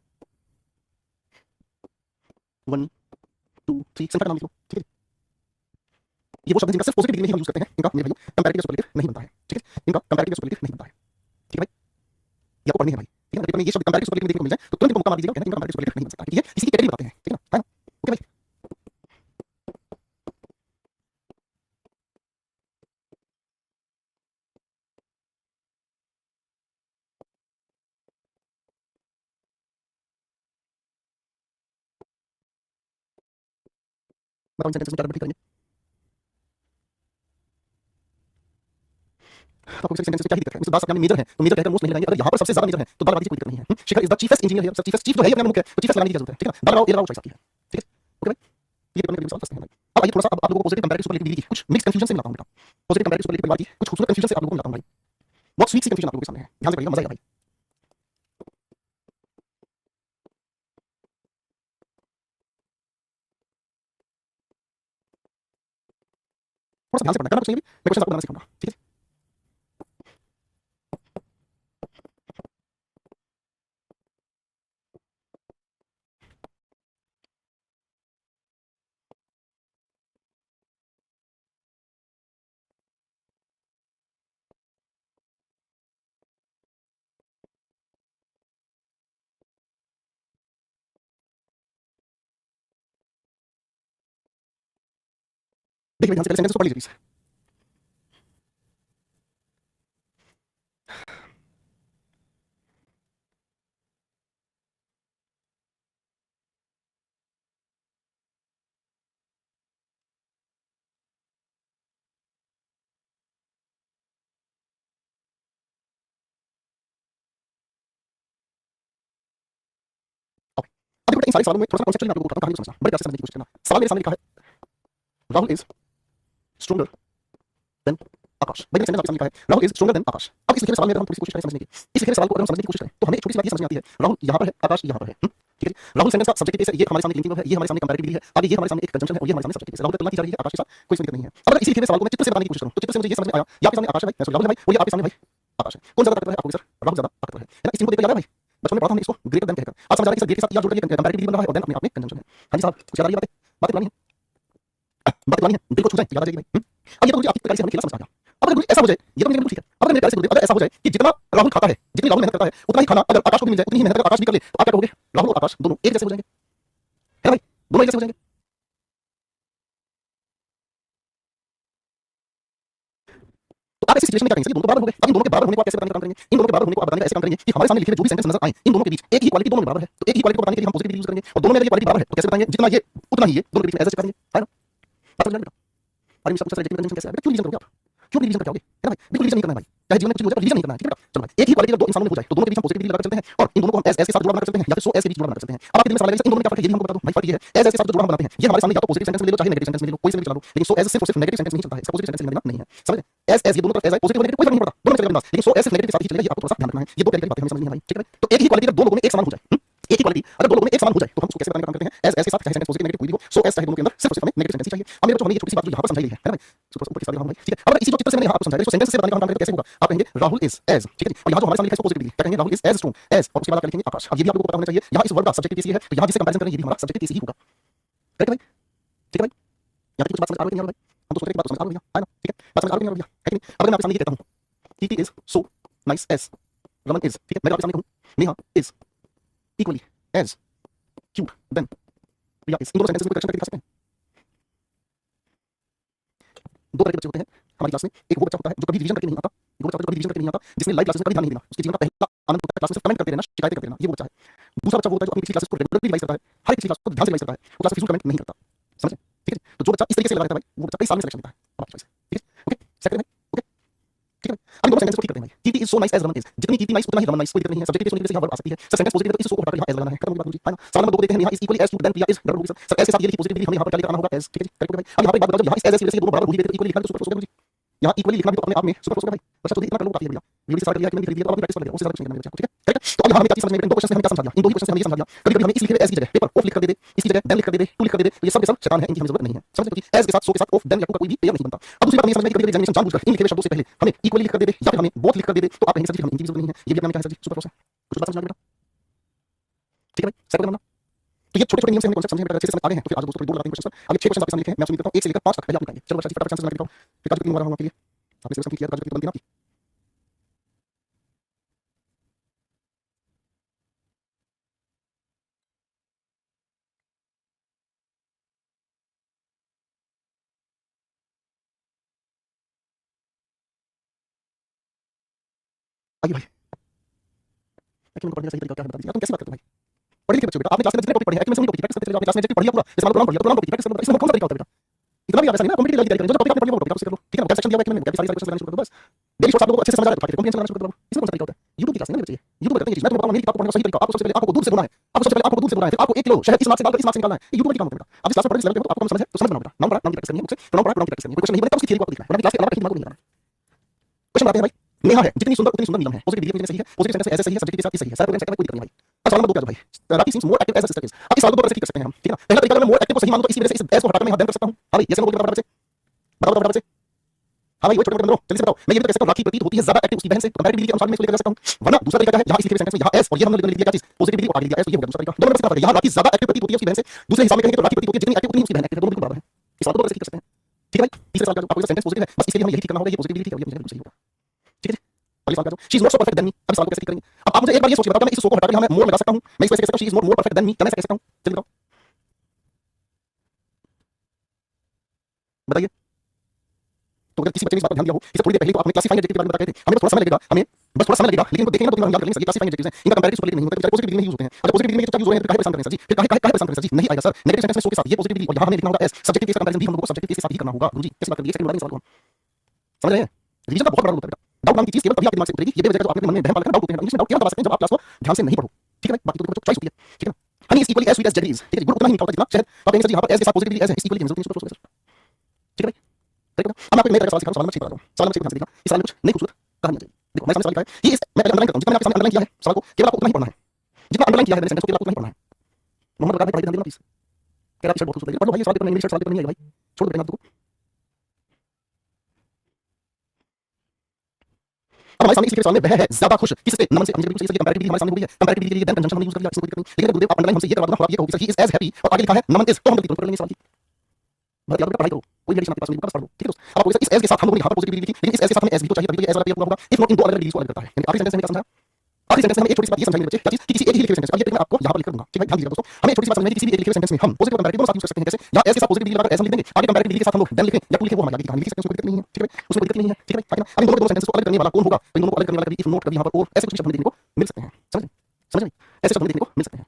one, two, three, संख्या का नाम लिख लो। ठीक है? ये वो शब्द जिनका सिर्फ पॉजिटिव डिग्री में ही हम यूज करते हैं, इनका मेरे भाइयों कंपैरेटिव सुपरलेटिव नहीं बनता है। ठीक है? इनका कंपैरेटिव सुपरलेटिव नहीं बनता है। ठीक है भाई? ये आपको पढ़नी है भाई। ठीक है ना? पेपर में ये शब्द कंपैरेटिव सुपरलेटिव देखने को मिल जाए तो तुरंत इनको मुक्का मार दीजिएगा, कहना इनका कंपैरेटिव सुपरलेटिव नहीं बन सकता, क्योंकि ये किसी की कैटेगरी बताते हैं। ठीक है ना? है ना? ओके भाई? बताओ इन सेंटेंस में क्या गड़बड़ी करेंगे। तो आपको सेंटेंस में क्या ही दिक्कत है? मिस्टर दास अपने मेजर है तो मेजर कहकर मोस्ट नहीं लगाएंगे। अगर यहाँ पर सबसे ज्यादा मेजर है तो दाल बाजी कोई दिक्कत नहीं है। Shikhar is the chiefest engineer here. सब चीफ तो है ही अपने मुख्य, तो चीफेस्ट लगाने की जरूरत है, ठीक है ना? दाल राव, चॉइस आपकी है, ठीक है? ओके भाई, ये पेपर में करीब सवाल फंसते हैं भाई। अब आइए थोड़ा सा अब आप लोगों को पॉजिटिव कंपैरेटिव सुपरलेटिव डिग्री की कुछ मिक्स कंफ्यूजन से मिलाता हूं बेटा। पॉजिटिव कंपैरेटिव सुपरलेटिव परिवार की कुछ खूबसूरत कंफ्यूजन से आप लोगों को मिलाता हूं भाई। बहुत स्वीट सी कंफ्यूजन आप लोगों के सामने है, ध्यान से पढ़िएगा, मजा आएगा भाई। थोड़ा सा ध्यान से पढ़ना, करना कुछ नहीं है, मैं क्वेश्चन आपको बनाना सिखाऊंगा, ठीक है? देखिए ध्यान से, पहले सेंटेंस को पढ़ लीजिए प्लीज। अब देखो इन सारे सवालों में थोड़ा सा कॉन्सेप्चुअली मैं आप लोगों को बताता हूँ, कहानी को समझना बड़े प्यार से समझने की कोशिश करना। सवाल मेरे सामने लिखा है, राहुल इज स्ट्रोंगर देन आकाश। भाई मेरे सेंटेंस आपके सामने लिखा है, राहुल इज स्ट्रोंगर देन आकाश। अब इस लिखे हुए सवाल में अगर हम थोड़ी सी कोशिश करें समझने की, इस लिखे हुए सवाल को अगर हम समझने की कोशिश करें तो हमें एक छोटी सी बात ये समझ में आती है, राहुल यहाँ पर है, आकाश यहाँ पर है, ठीक है जी? राहुल सेंटेंस का सब्जेक्टिव केस है, ये हमारे सामने लिंकिंग वर्ब है, ये हमारे सामने कंपैरेटिव डिग्री है, आगे ये हमारे सामने एक कंजंक्शन है और ये हमारे सामने सब्जेक्टिव केस है। राहुल पे तुलना की जा रही है आकाश के साथ, कोई दिक्कत नहीं है। अब अगर इसी लिखे हुए सवाल को मैं चित्र से बनाने की कोशिश करूं तो चित्र से मुझे ये समझ में आया, ये आपके सामने आकाश है भाई, मैं राहुल है भाई, और ये आपके सामने भाई आकाश है। कौन ज्यादा ताकतवर है? आपको सर राहुल ज्यादा ताकतवर है ना? इस चीज को देखकर याद है भाई, बचपन में पढ़ा हमने इसको ग्रेटर देन कहकर। आज समझ आ रहा है कि सर ग्रेट के साथ या जुड़ कर ये कंपैरेटिव डिग्री बन रहा है और देन अपने आप में कंजंक्शन है। हां जी साहब, कुछ याद आ रही है बातें? बातें पुरानी है, बातें पुरानी है, बिल्कुल छू जाए याद आ जाएगी भाई। अब ये तो मुझे आपकी प्रकार से हमने खेला समझ आ गया। अब अगर मुझे ऐसा हो जाए, ये तो मुझे बिल्कुल ठीक है, अब अगर मेरे प्यार से बोल दे, अगर ऐसा हो जाए कि जितना राहुल खाता है, जितनी राहुल मेहनत करता है, उतना ही खाना अगर आकाश को भी मिल जाए, उतनी ही मेहनत अगर आकाश भी कर ले, तो आप क्या कहोगे? राहुल और आकाश दोनों एक जैसे हो जाएंगे, है ना भाई? दोनों एक जैसे हो जाएंगे। तो आप ऐसी सिचुएशन में क्या करेंगे? दोनों तो बराबर हो गए, अब इन दोनों के बराबर होने को आप कैसे बताने का काम करेंगे? इन दोनों के बराबर होने को आप बताने का ऐसे काम करेंगे कि हमारे सामने लिखे हुए जो भी सेंटेंस नजर आए, इन दोनों के बीच एक ही क्वालिटी दोनों में बराबर है, तो एक ही क्वालिटी को बताने के लिए हम पॉजिटिव यूज करेंगे, और दोनों में अगर ये क्वालिटी बराबर है तो कैसे बताएंगे? जितना ये उतना ही ये, दोनों के बीच में ऐसे चिपकाएंगे, है ना? बात समझ में आ रही है? अरे मिस्टर सर रिजेक्टिव कंजंक्शन कैसे है? क्यों रिवीजन करोगे आप? क्यों रिवीजन करके आओगे? है ना भाई? बिल्कुल रिवीजन नहीं करना है भाई, चाहे जीवन में कुछ भी हो जाए पर रिवीजन नहीं करना है, ठीक है बेटा? चलो भाई, एक ही क्वालिटी अगर दो इंसानों में हो जाए तो दोनों के बीच हम पॉजिटिव डिग्री लगा कर चलते हैं और इन दोनों को हम एस एस के साथ जुड़ा बना कर चलते हैं या फिर सो एस के बीच जुड़ा बना कर चलते हैं। अब आपके दिल में सवाल आएगा इन दोनों में क्या फर्क है? ये भी हमको बता दो भाई। फर्क ये है, एस एस के साथ जो जुड़ा हम बनाते हैं ये हमारे सामने या तो पॉजिटिव सेंटेंस में ले लो चाहे नेगेटिव सेंटेंस में ले लो, कोई से भी चला लो, लेकिन सो एस सिर्फ और सिर्फ नेगेटिव सेंटेंस में ही चलता है, इसका पॉजिटिव सेंटेंस में लेना नहीं है, समझ रहे? एस एस ये दोनों तरफ एस आई पॉजिटिव और नेगेटिव कोई फर्क नहीं पड़ता, दोनों में चलेगा बिंदास, लेकिन सो एस सिर्फ नेगेटिव के साथ ही चलेगा, ये आपको थोड़ा सा ध्यान रखना है। ये दो प्यारी बातें हमें समझनी है भाई, ठीक है भाई? तो एक ही क्वालिटी अगर दो लोगों में एक समान हो जाए, एक ही क्वालिटी अगर दो लोगों में एक समान हो जाए तो हम उसको कैसे बताने का काम करते हैं? एस एस के साथ चाहे सेंटेंस पॉजिटिव नेगेटिव कोई भी हो, सो एस चाहे दोनों के अंदर सिर्फ और सिर्फ हमें नेगेटिव सेंटेंस ही चाहिए। अब मेरे बच्चों हमने ये छोटी सी बात जो यहाँ पर समझाई है ना भाई, सुपर सुपर के साथ भाई, ठीक है? अब इसी जो चित्र से मैंने यहाँ आपको समझाया, इसको सेंटेंस से बताने का काम करेंगे तो कैसे होगा? आप कहेंगे राहुल इज एज, ठीक है जी? और यहाँ जो हमारे सामने लिखा है इसको पॉजिटिव क्या कहेंगे? Rahul is as strong as, और उसके बाद आप क्या लिखेंगे? आकाश। अब ये भी आप लोगों को पता होना चाहिए, यहाँ इस वर्ड का सब्जेक्टिव केस ये है तो यहाँ जिससे कंपैरिजन करेंगे ये भी हमारा सब्जेक्टिव केस ही होगा, करेक्ट है भाई? ठीक है भाई? यहाँ की कुछ बात समझ आ रही है भाई? हम तो सोच रहे थे बात समझ आ रही है ना, ठीक है? बात समझ आ रही है भैया, है कि नहीं? अब मैं आपके सामने ये कहता हूँ टीटी is so nice as Raman is, ठीक है? मैं आपके सामने कहूँ Neha is equally as cute than Priya is, इन दोनों सेंटेंसेस को करेक्शन करके दिखा सकते हैं। दो तरह के बच्चे होते हैं हमारी क्लास में, एक वो बच्चा होता है जो कभी रिवीजन करके नहीं आता, एक वो बच्चा होता है जो कभी रिवीजन करके नहीं आता, जिसने लाइव क्लासेस में कभी ध्यान नहीं देना, उसके जीवन का पहला आनंद होता है क्लास में सिर्फ कमेंट करते रहना, शिकायतें करते रहना, ये वो बच्चा है। दूसरा बच्चा वो होता है जो अपनी पिछली क्लासेस को रेगुलरली रिवाइज करता है, हर एक पिछली क्लास को ध्यान से रिवाइज करता है, वो क्लास में फिजूल कमेंट नहीं करता, समझे? ठीक है? तो जो बच्चा इस तरीके से लगा रहता है भाई वो बच्चा कई साल में सिलेक्शन लेता है, अब आपकी चॉइस है, ठीक है? ओके सेट करें भाई, ओके ठीक है भाई? अब दोनों सेंटेंस को ठीक करते हैं भाई। Kirti is so nice as Raman is, जितनी कीर्ति नाइस उतना ही रमन नाइस, कोई दिक्कत नहीं है। सब्जेक्टिव होने की वजह से यहाँ वर्ब आ सकती है, सर सेंटेंस पॉजिटिव है तो इस सो को हटाकर यहाँ एज लगाना है, खत्म हो गई बात है ना? सवाल नंबर 2 को देखते हैं, यहाँ is equally as to then Priya is गड़बड़ होगी सर एज के साथ ये लिखी पॉजिटिव डिग्री हमें यहाँ पर क्या लेकर आना होगा? एज, ठीक है जी? करेक्ट भाई? अब यहाँ पर एक बात बताओ, यहाँ इस एज की वजह से ये दोनों बराबर हो ही गए तो इक्वली लिखना तो सुपर हो गया जी। यहाँ इक्वली लिखना भी तो अपने आप में सुपर हो गया भाई। बच्चा चौधरी इतना कर लो काफी है भैया, वीडियो से स्टार्ट कर लिया कि मैंने लिख दिया तो आप प्रैक्टिस कर लेगा, उससे ज्यादा कुछ नहीं करना बच्चा को, ठीक है? करेक्ट? तो अब यहाँ हमें क्या चीज समझ में आई? दो क्वेश्चन से हमें क्या समझ आ गया? इन दो ही क्वेश्चन से हमें ये समझ आ गया कभी कभी हमें इस लिखे हुए एज की जगह पेपर ऑफ लिख कर दे दे, इसकी जगह देन लिख कर दे दे, टू लिख कर दे दे, तो ये सब के सब शैतान है, इनकी हमें जरूरत नहीं है, समझ रहे? क्योंकि एज के साथ सो के साथ ऑफ देन या टू का कोई भी पेयर नहीं बनता। अब दूसरी बात ये समझ में कभी कभी एग्जामिनेशन जानबूझकर इन लिखे हुए शब्दों से पहले हमें इक्वली लिख कर दे दे या फिर हमें बोथ लिख कर दे दे, तो आप कहेंगे सर जी हमें इनकी जरूरत नहीं है, ये भी आपने कहा सर जी सुपर है। कुछ बात समझ आ गई बेटा? ठीक है भाई, सेट करना। तो ये छोटे छोटे नियम से हम कॉन्सेप्ट समझे बेटा, अच्छे से समझ आ गए हैं तो फिर आज दोस्तों दो लगाते हैं क्वेश्चन सर। आगे 6 क्वेश्चन आपके सामने लिखे हैं, मैं आपसे देता हूं 1 से लेकर 5 तक, पहले आप बताएंगे। चलो बच्चा जी फटाफट चांसेस बना देता हूं, फिर आज कितनी बार हूं आपके लिए आपने सिलेक्शन किया, आज कितनी बनती है आपकी? आइए भाई, एक्चुअली पढ़ने का सही तरीका क्या है बता दीजिए। तुम कैसे बात करते हो भाई? पढ़े लिखे बच्चे बेटा, आपने क्लास में जितने टॉपिक पढ़े हैं, एक्चुअली में सभी टॉपिक प्रैक्टिस करते चले जाओ। आपने क्लास में पढ़ लिया पूरा, इस बार पुराना पढ़ लिया, पुराना टॉपिक प्रैक्टिस करो, इसमें कौन सा तरीका होता है बेटा? इतना भी आप ऐसा नहीं ना कॉम्पिटिटिव की तैयारी करें, जो टॉपिक आपने पढ़ लिया वो टॉपिक आपसे कर लो, ठीक है ना? सेक्शन दिया हुआ है कि मैंने सारी क्वेश्चन लगाने शुरू कर दो बस। मेरी शॉर्ट्स आप लोगों को अच्छे से समझ आ रहा है तो कॉम्प्रिहेंशन करना शुरू कर दो। इसमें कौन सा तरीका होता है? यूट्यूब की क्लास नहीं चाहिए। यूट्यूब करते हैं ये चीज। मैं तुम्हें बताऊंगा मेरी किताब को पढ़ने का सही तरीका। आपको सबसे पहले आंखों को दूर से बोलना है। आपको सबसे पहले आंखों को दूर से बोलना है। फिर आपको 1 किलो शहद इस मार्क्स से डालकर इस मार्क्स से निकालना है। ये यूट्यूब की काम होता है बेटा। आप इस क्लास में पढ़ रहे हो तो आपको कम समझ है तो समझ बनाओ बेटा। नाम पढ़ा, नाम की प्रैक्टिस करनी है मुझसे। तो नाम पढ़ा, नाम की प्रैक्टिस करनी है। कोई क्वेश्चन नहीं बनेगा तो उसकी थियरी को आपको लिखना है। वरना क्लास के अलावा कहीं दिमाग को नहीं लगाना। क्वेश्चन बताते हैं भाई। नेहा है जितनी सुंदर उतनी सुंदर नीलम है। पॉजिटिव डिग्री में सही है, पॉजिटिव सेंटेंस में ऐसे सही है, सब्जेक्ट के साथ ये सही है। सारा प्रोग्राम चेक करना कोई दिक्कत नहीं भाई। अब सवाल नंबर 2 पे आ जाओ भाई। Rakhi seems more active as a sister case. अब इस सवाल को दो तरह से ठीक कर सकते हैं हम, ठीक है ना? पहला तरीका अगर मैं मोर एक्टिव को सही मानूं तो इसी वजह से इस एस को हटाकर मैं यहां देन कर सकता हूं। हां भाई, ये से लोग बराबर से बराबर बराबर से। हां भाई, वो छोटे मोटे बंदरों जल्दी से बताओ। मैं ये भी तो कह सकता हूं राखी प्रतीत होती है ज्यादा एक्टिव उसकी बहन से, तो कंपैरेटिव डिग्री के अनुसार मैं इसको लेकर जा सकता हूं। वरना दूसरा तरीका है यहां इसी लिखे हुए सेंटेंस में यहां एस और ये हमने लिख दिया क्या चीज पॉजिटिव डिग्री को आगे लिख दिया एस, तो ये हो गया दूसरा तरीका। दोनों में से क्या फर्क है? यहां राखी ज्यादा एक्टिव प्रतीत होती है उसकी बहन से, दूसरे हिसाब में कहेंगे तो राखी प्रतीत होती है जितनी एक्टिव उतनी उसकी बहन एक्टिव है। दोनों बिल्कुल बराबर है। इस सवाल को दो तरह से ठीक कर सकते हैं, ठीक है भाई? तीसरे सवाल का आपको सेंटेंस पॉजिटिव है, बस इसके लिए हमें यही ठीक करना होगा, ये पॉजिटिव डिग्री थी और ये बिल्कुल सही होगा, ठीक है? अगले सवाल पे आ जाओ। She is not so perfect than me. अब सवाल को कैसे ठीक करेंगे? अब आप मुझे एक बार ये सोचिए बताओ, मैं इस सो को हटाकर यहां मैं मोर लगा सकता हूं। मैं इसको ऐसे कह सकता हूं she is not more perfect than me. क्या मैं ऐसे कह सकता हूं? जल्दी बताओ, बताइए। तो अगर किसी बच्चे ने इस बात पर ध्यान दिया हो, इससे थोड़ी देर पहले तो आपने क्लासिफाइंग एडजेक्टिव के बारे में बता रहे थे। हमें थोड़ा समय लगेगा, हमें बस थोड़ा समय लगेगा, लेकिन इनको देखेंगे तो 2 बार हम याद कर लेंगे सर। ये क्लासिफाइंग एडजेक्टिव्स हैं, इनका कंपैरेटिव सुपरलेटिव नहीं होता है, बेचारे पॉजिटिव डिग्री में यूज होते हैं। और पॉजिटिव डिग्री में चुपचाप यूज हो रहे हैं तो काहे परेशान कर रहे हैं सर जी? फिर काहे काहे काहे परेशान कर रहे हैं सर जी? नहीं आएगा सर। नेगेटिव सेंटेंस में सो के साथ ये पॉजिटिव डिग्री और यहां हमें लिखना होगा एस। सब्जेक्टिव केस का कंपैरिजन भी हम लोगों को सब्जेक्टिव केस के साथ ही करना होगा। गुरुजी कैसे बात कर दी है? सेकंड बता देंगे सवाल को हम। समझ रहे हैं? रिवीजन का बहुत बड़ा रोल होता है बेटा। डाउट नाम की चीज केवल तभी आपके दिमाग से उतरेगी, ये बेवजह जो आपके मन में बहम पालकर डाउट होते हैं। इंग्लिश में डाउट केवल तब आ सकते हैं जब आप क्लास को ध्यान से नहीं पढ़ो, ठीक है भाई? बाकी तो देखो चॉइस होती है, ठीक है ना? Honey is equally as sweet as jelly is, ठीक है? गुड उतना ही मीठा होता है जितना शहद। तो आप कहेंगे सर जी यहां पर एज के साथ पॉजिटिव डिग्री एज है, इस इक्वली की जरूरत नहीं है सर, ठीक है भाई? करेक्ट ना? अब मैं आपको एक नए तरह का सवाल सिखाऊंगा। सवाल नंबर 6 पर आ जाओ। सवाल नंबर 6 को ध्यान से देखना। इस सवाल में कुछ नई खूबसूरत कहानी चाहिए। देखो मैं सामने सवाल लिखा है, ये इस मैं पहले अंडरलाइन करता हूं। जितना मैंने आपके सामने अंडरलाइन किया है सवाल को केवल आपको उतना ही पढ़ना है। जितना अंडरलाइन किया है मैंने सेंटेंस को केवल आपको उतना ही पढ़ना है। मोहम्मद बता भाई, पढ़ाई पे ध्यान देना प्लीज। कह रहा है बहुत खूबसूरत है। पढ़ लो भाई, ये सवाल पेपर में इंग्लिश सवाल पेपर में नहीं आएगा भाई। छोड़ दो आप। अब हमारे सामने इसी के सवाल में वह है ज्यादा खुश किससे? नमन से। हम बिल्कुल सही है, कंपैरेटिव डिग्री हमारे सामने हो गई है। कंपैरेटिव डिग्री के लिए देन कंजंक्शन हमने यूज कर लिया, इसमें कोई दिक्कत नहीं। लेकिन गुरुदेव आप अंडरलाइन हमसे ये करवा दो ना, और आप ये कहोगे sir he is as happy और आगे लिखा है नमन इज, तो हम गलती तुरंत कर लेंगे सवाल की। भरत यादव बेटा पढ़ाई करो, कोई मेडिसिन आपके पास नहीं होगा, बस पढ़ लो, ठीक है दोस्त? अब आपको इस एज के साथ हम लोगों ने यहाँ पर पॉजिटिव डिग्री लिखी, लेकिन इस एज के साथ हमें एस भी तो चाहिए, तभी तो ये एज वाला पूरा होगा। इफ नॉट इन दो अलग अलग डिग्री को अलग करता है। यानी आखिरी सेंटेंस में क्या समझा? आखिरी सेंटेंस में हम एक छोटी सी बात ये समझाएंगे बच्चे, क्या चीज कि किसी एक ही लिखे हुए सेंटेंस। अब ये ट्रिक मैं आपको यहाँ पर लिख कर दूंगा, ठीक है भाई? ध्यान दीजिएगा दोस्तों। हमें एक छोटी सी बात समझनी है कि किसी भी एक लिखे हुए सेंटेंस में हम पॉजिटिव और कंपैरेटिव दोनों साथ यूज कर सकते हैं। कैसे? यहाँ एस के साथ पॉजिटिव डिग्री लगाकर एस हम लिख देंगे, आगे कंपैरेटिव डिग्री के साथ हम लोग देन लिखें या टू लिखें, वो हमारी आगे की कहानी लिख सकते हैं, उसमें कोई दिक्कत नहीं है, ठीक है भाई? उसमें कोई दिक्कत नहीं है, ठीक है भाई? अब इन दोनों सेंटेंस को अलग करने वाला कौन होगा? इन दोनों को अलग करने वाला कभी इफ नॉट कभी यहाँ पर और ऐसे कुछ शब्द देखने को मिल सकते हैं। समझ रहे? समझ रहे? ऐसे शब्द देखने को मिल सकते हैं,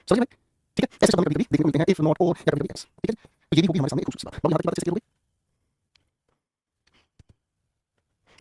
समझ भाई? ठीक है? ऐसे शब्द कभी देखने को मिलते हैं इफ नॉट और या कभी एस, ठीक है? तो ये भी होगी हमारे सामने एक खूबसूरत बात। यहाँ तक बात अच्छे से होगी,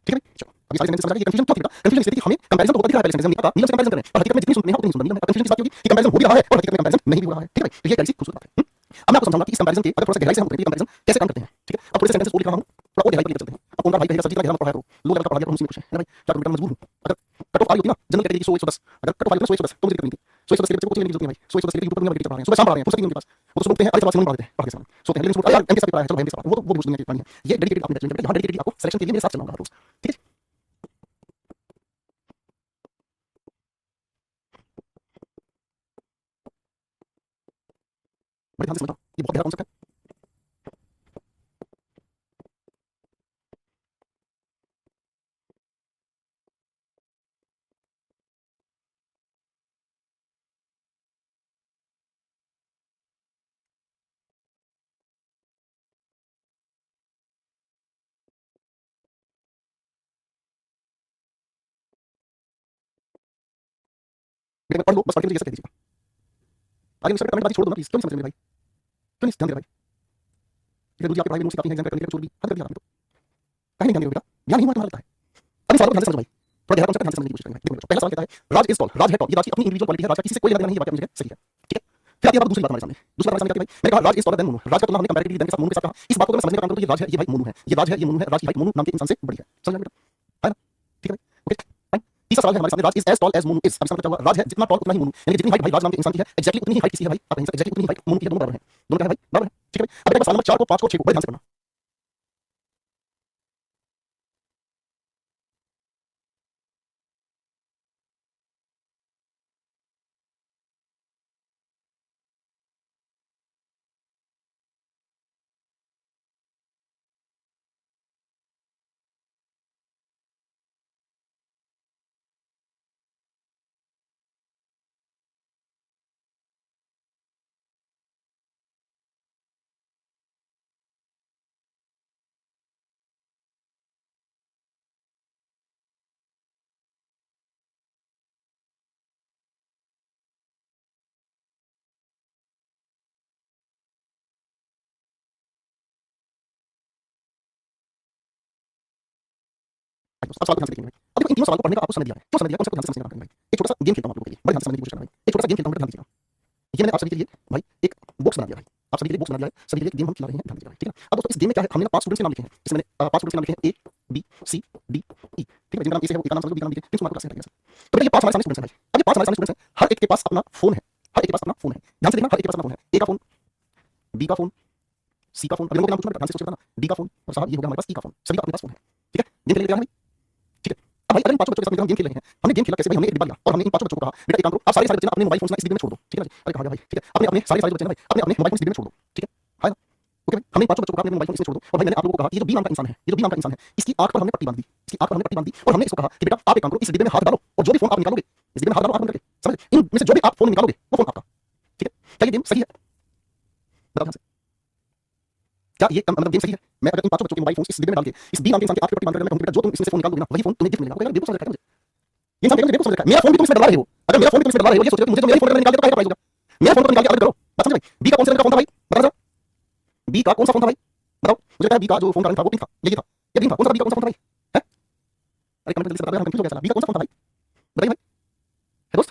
ठीक है भाई? चलो अभी सारे सेंटेंस समझ आ गए। ये कंफ्यूजन क्यों थी बेटा? कंफ्यूजन इसलिए थी कि हमें कंपैरिजन तो होता दिख रहा है पहले सेंटेंस में, नहीं पता नीलम से कंपैरिजन करें और हकीकत में जितनी सुंदर नेहा उतनी सुंदर नीलम है। कंफ्यूजन किस बात की होगी कि कंपैरिजन हो भी रहा है और हकीकत में कंपैरिजन नहीं भी हो रहा है, ठीक है भाई? तो ये कैसी खूबसूरत बात है। अब मैं आपको समझाऊंगा कि इस कंपैरिजन के अगर थोड़ा सा गहराई से हम उतरेंगे कंपैरिजन कैसे काम करते हैं, ठीक है? अब थोड़े से सेंटेंस और लिख रहा हूं, थोड़ा और गहराई पर लेकर चलते हैं। अब कौन सा भाई कहेगा सर जितना गहरा मत पढ़ाया करो, लो लेवल का पढ़ा दिया, हम उसी में खुश हैं, है ना भाई? क्या करूं बेटा, मजबूर हूं। अगर कट ऑफ आई होती ना जनरल कैटेगरी की 100 110, अगर कट ऑफ आई होती ना 100 110 तो मुझे दिक्कत नहीं थी। 100 110 के बच्चे को कोचिंग लेने की जरूरत नहीं भाई। 100 110 के ऊपर दुनिया भर के टीचर पढ़ा रहे हैं, सुबह शाम पढ़ा रहे हैं, फुर्सत नहीं उनके पास। वो तो सुनते हैं, अरे चलो सिमरन पढ़ा देते हैं, पढ़ के सामने सोते हैं, लेकिन सुबह यार एमके साथ पढ़ा है, चलो भाई एमके साथ, वो भी उस दुनिया की कहानी है। ये डेडिकेटेड आपने बैच, यहाँ डेडिकेटेड आपको सिलेक्शन के लिए मेरे साथ चलना होगा रोज, ठीक है? बड़े ध्यान से समझो, ये बहुत गहरा कॉन्सेप्ट है। बेटा पढ़ लो, बस पढ़ के मुझे ये सब कह दीजिएगा। आगे मुझसे कमेंट बात छोड़ दो ना प्लीज। क्यों नहीं समझ रहे भाई? क्यों नहीं ध्यान दे रहे भाई? इधर दूसरी आपके पढ़ाई में नोट्स काफी हैं, एग्जाम करने के छोड़ भी हद कर दिया आपने तो। काहे नहीं ध्यान दे रहे हो बेटा? ध्यान नहीं हुआ तुम्हारा लगता है। अभी सवाल को ध्यान से समझो भाई, थोड़ा गहरा कॉन्सेप्ट ध्यान से समझने की कोशिश करेंगे भाई। देखो पहला सवाल कहता है राज इज टॉल, राज है टॉल। ये राज की अपनी इंडिविजुअल क्वालिटी है, राज का किसी से कोई लेना देना नहीं, ये बात मुझे सही है, ठीक है? फिर आती है बात दूसरी बात हमारे सामने। दूसरी बात हमारे सामने क्या है भाई? मैंने कहा राज इज टॉलर देन मोनू। राज का तुलना हमने कंपैरेटिव देन के साथ मोनू के साथ कहा। इस बात को मैं समझने का काम करूं तो ये राज है, ये भाई मोनू है, ये राज है, ये मोनू है, राज की भाई मोनू नाम के इंसान से बड़ी है। समझ गए बेटा? है ना? ठीक है भाई? Okay fine. तीसरा सवाल है हमारे सामने Raj is as tall as Monu is. अब इसका मतलब क्या हुआ? राज है जितना टॉल उतना ही मोनू, यानी कि जितनी हाइट भाई राज नाम के इंसान की है एक्जेक्टली उतनी ही हाइट किसी है भाई, आप कहेंगे एक्जेक्टली उतनी ही हाइट मोनू की है, दोनों बराबर हैं। दोनों क्या है भाई? बराबर है, ठीक है भाई? अब देखो सवाल नंबर 4 को 5 को 6 को बड़े ध्यान से पढ़ना। अब सवाल को ध्यान से देखिए भाई। अब देखो इन तीनों सवाल को पढ़ने का आपको समय दिया है, क्यों समय दिया, कॉन्सेप्ट को ध्यान से समझने का भाई। एक छोटा सा गेम खेलता हूं आप लोगों के लिए, बड़े ध्यान से समझने की कोशिश करना भाई। एक छोटा सा गेम खेलता हूं, ध्यान दीजिएगा। ये मैंने आप सभी के लिए भाई एक बॉक्स बना दिया भाई, आप सभी के लिए बॉक्स बना दिया है, सभी के लिए गेम हम खिला रहे हैं, ध्यान दीजिएगा भाई, ठीक है। अब दोस्तों इस गेम में क्या है, हमने ना 5 स्टूडेंट्स के नाम लिखे हैं, इसमें मैंने 5 स्टूडेंट्स के नाम लिखे हैं, A B C D E, ठीक है। जिनका नाम ए से है वो ए का नाम समझ लो, बी का नाम लिखे, फिर तुम्हारे क्लास में। तो बेटा ये 5 हमारे सामने स्टूडेंट्स हैं भाई। अब ये 5 हमारे सामने स्टूडेंट्स हैं, हर एक के पास अपना फोन है, हर एक के पास अपना फोन है, ध्यान से देखना, हर एक के पास अपना फोन है। ए का फोन, बी का फोन, सी का फोन, अभी लोगों के नाम पूछना ध्यान से सोच के बताना, डी का फोन, और साहब ये हो गया हमारे पास ई का फोन, सभी का अपने पास फोन है, ठीक है। गेम खेलने तैयार है भाई, ठीक है। अब भाई अगर इन 5 बच्चों के साथ मिलकर हम गेम खेल रहे हैं, हमने गेम खेला कैसे भाई, हमने एक डिब्बा लिया और हमने इन 5 बच्चों को कहा बेटा एक काम करो, आप सारे सारे बच्चे ना अपने मोबाइल फोन इस डिब्बे में छोड़ दो, ठीक है ना जी। अरे कहा गया भाई, ठीक है। अपने अपने सारे सारे बच्चे ना भाई अपने अपने मोबाइल फोन इस डिब्बे में छोड़ दो, ठीक है, है ना। ओके भाई, हमने 5 बच्चों को कहा अपने मोबाइल फोन इसमें छोड़ दो, और भाई मैंने आप लोगों को कहा ये जो बी नाम का इंसान है, ये जो बी नाम का इंसान है, इसकी आंख पर हमने पट्टी बांध दी, इसकी आंख पर हमने पट्टी बांध दी, और हमने इसको कहा कि बेटा आप एक काम करो, इस डिब्बे में हाथ डालो और जो भी फोन आप निकालोगे इस डिब्बे में हाथ डालो, आप बंद करके समझ, इनमें से जो भी आप फोन निकालोगे वो फोन आपका, ठीक है। क्या ये गेम सही है, बताओ ध्यान से, क्या ये मतलब गेम सही है। मैं अगर इन 5 बच्चों के मोबाइल फोन इस डिब्बे में डाल के इस बी नाम के इंसान की आंख पर पट्टी बांध कर मैं कहूं बेटा जो तुम इसमें से फोन निकाल दोगे ना वही फोन तुम्हें गिफ्ट में मिलेगा, वो बेवकूफ समझ रखा है मुझे, ये इंसान बेवकूफ समझ रखा है। मेरा फोन भी तुम इसमें डलवा रहे हो, अगर मेरा फोन भी तुम इसमें डलवा रहे हो, ये सोच रहे हो मुझे जो मेरे फोन में निकाल दे तो क्या प्राइस होगा, मेरा फोन को निकाल के अलग करो, बात समझ भाई। बी का कौन सा रंग का फोन था भाई, बता जरा, बी का कौन सा फोन था भाई, बताओ मुझे। क्या बी का जो फोन का रंग था वो पिंक था, ये था, ये ग्रीन था, कौन सा बी का कौन सा फोन था भाई, है। अरे कमेंट जल्दी से बता दो, हम कंफ्यूज हो गए साला, बी का कौन सा फोन था भाई, बताइए भाई, है दोस्त,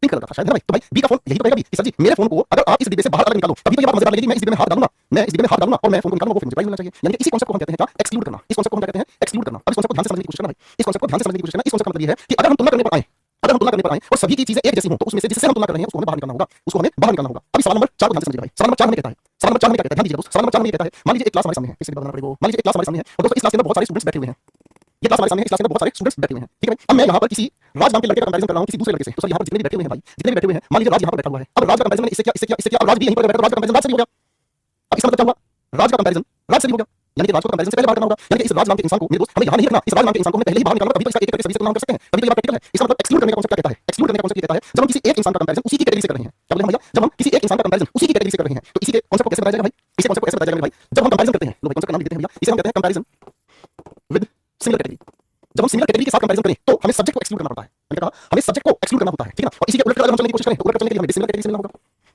पिंक कलर का था शायद, है ना भाई। तो भाई बी का फोन यही तो कहेगा बी कि सर जी मेरे फोन को अगर आप इस डिब्बे से बाहर अलग निकालो तभी तो ये बात मजेदार लगेगी, मैं इस डिब्बे में हाथ डालूंगा, मैं इस डिब्बे में हाथ डालूंगा और मैं फोन को निकालूंगा, वो फिर मुझे प्राइस मिलना चाहिए। यानी कि इसी कॉन्सेप्ट को हम कहते हैं क्या, एक्सक्लूड करना। इस कॉन्सेप्ट को हम कहते हैं एक्सक्लूड करना। अब इस कॉन्सेप्ट को ध्यान से समझने की कोशिश करना भाई, इस कॉन्सेप्ट को ध्यान से समझने की कोशिश करना। इस कॉन्सेप्ट का मतलब ये है कि अगर हम तुलना करने पर आए, अगर हम तुलना करने पर आए और सभी की चीजें एक जैसी हों तो उसमें से जिससे हम तुलना कर रहे हैं उसको हमें बाहर निकालना होगा, उसको हमें बाहर निकालना होगा। अभी सवाल नंबर 4 को ध्यान से समझिए भाई, सवाल नंबर 4 हमें कहता है, सवाल नंबर 4 हमें क्या कहता है, ध्यान दीजिए दोस्त। सवाल नंबर 4 हमें कहता है, मान लीजिए एक क्लास हमारे सामने है, किसी को बताना पड़ेगा, मान लीजिए एक क्लास हमारे सामने है और दोस्तों इस क्लास के अंदर बहुत सारे स्टूडेंट्स बैठे हुए हैं, ये क्लास हमारे सामने है, इस क्लास के अंदर बहुत सारे स्टूडेंट्स बैठे हुए हैं, ठीक है भाई। अब मैं यहाँ पर किसी राज नाम के लड़के का कंपैरिजन कर रहा हूँ किसी दूसरे लड़के से, तो सर यहाँ पर जितने भी बैठे हुए हैं भाई, जितने भी बैठे हुए हैं, मान लीजिए राज यहाँ पर बैठा हुआ है, अब राज का कंपैरिजन मैंने इससे किया, इससे किया, इससे किया, अब राज भी यहीं पर बैठा, राज का कंपैरिजन राज से भी हो गया। अब इसका मतलब क्या हुआ, राज का कंपैरिजन राज से भी हो गया, यानी कि राज को कंपैरिजन से पहले बाहर करना होगा, यानी कि इस राज नाम के इंसान को मेरे दोस्त हमें यहाँ नहीं रखना, इस राज नाम के इंसान को हमें पहले ही बाहर निकालना, तभी तो इसका एक करके सभी से तुलना कर सकते हैं, तभी तो ये बात प्रैक्टिकल है। इसका मतलब एक्सक्लूड करने का कॉन्सेप्ट क्या कहता है, एक्सक्लूड करने का कॉन्सेप्ट ये कहता है जब हम किसी एक इंसान का कंपैरिजन उसी की कैटेगरी से कर रहे हैं, क्या बोले हम भैया, जब हम किसी एक इंसान का कंपैरिजन उसी की कैटेगरी से कर रहे हैं तो इसी के कॉन्सेप्ट को कैसे बताया जाएगा भाई, इसी कॉन्सेप्ट को कैसे बताया जाएगा भाई, जब हम कंपैरिजन करते हैं, लो भाई कॉन्सेप्ट का नाम लिख देते हैं भैया, इसे हम कहते हैं कंपैरिजन विद सिमिलर कैटेगरी। जब हम सिमिलर कैटेगरी के साथ कंपैरिजन करें तो हमें सब्जेक्ट को एक्सक्लूड करना पड़ता है, मैंने कहा हमें सब्जेक्ट को एक्सक्लूड करना होता है, ठीक है ना। और इसी के उलट अगर हम चलने की कोशिश करें तो उलट चलने के लिए हमें डिसिमिलर कैटेगरी से मिलना होगा।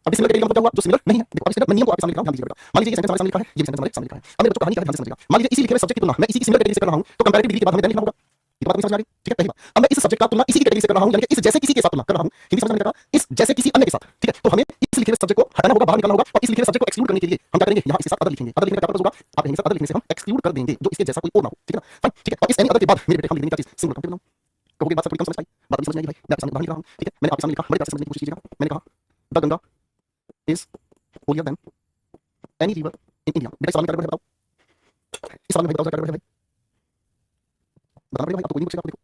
अब डिसिमिलर कैटेगरी का मतलब क्या हुआ, जो सिमिलर नहीं है। देखो अब इसमें मैं नियम को आपके सामने लिखा हूं, ध्यान दीजिए बेटा। मान लीजिए ये सेंटेंस हमारे सामने लिखा है, ये सेंटेंस हमारे सामने लिखा है, अब मेरे बच्चों कहानी क्या है ध्यान से समझिएगा। मान लीजिए इसी लिखे हुए सब्जेक्ट की तुलना मैं इसी की सिमिलर कैटेगरी से कर रहा हूं तो कंपैरेटिव डिग्री के बाद हमें देन लिखना होगा, ये बात समझ आ रही, ठीक है पहली बात। अब मैं इस सब्जेक्ट का तुलना इसी की कैटेगरी से कर रहा हूं, यानी कि इस जैसे किसी के साथ तुलना कर रहा हूं, हिंदी समझ में आएगा, इस जैसे किसी अन्य के साथ, ठीक है। तो हमें इस लिखे हुए सब्जेक्ट को हटाना होगा, बाहर निकालना होगा, और इस लिखे हुए सब्जेक्ट को एक्सक्लूड करने के लिए हम क्या करेंगे, यहां इसके साथ अदर लिखेंगे, अदर लिखने का क्या मतलब होगा, आप यहीं से अदर लिखने से हम एक्सक्लूड कर देंगे जो इसके जैसा कोई और ना हो, ठीक है ना, फाइन, ठीक है। और इस एनी अदर के बाद मेरे बेटे हम लिखेंगे क्या चीज, सिंगल काउंटेबल नाउन। कहोगे बात सब थोड़ी कम समझ आई, बात भी समझ में आएगी भाई, मैं आपके सामने बाहर लिख रहा हूं, ठीक है। मैंने आपके सामने लिखा, बड़े प्यार से समझने की कोशिश कीजिएगा। मैंने कहा the Ganga is holier then any river in India. बेटा सवाल क्या है बताओ, इस सवाल में बताओ क्या है भाई, बताना पड़ेगा भाई, आपको कोई नहीं पूछेगा, आपको देखो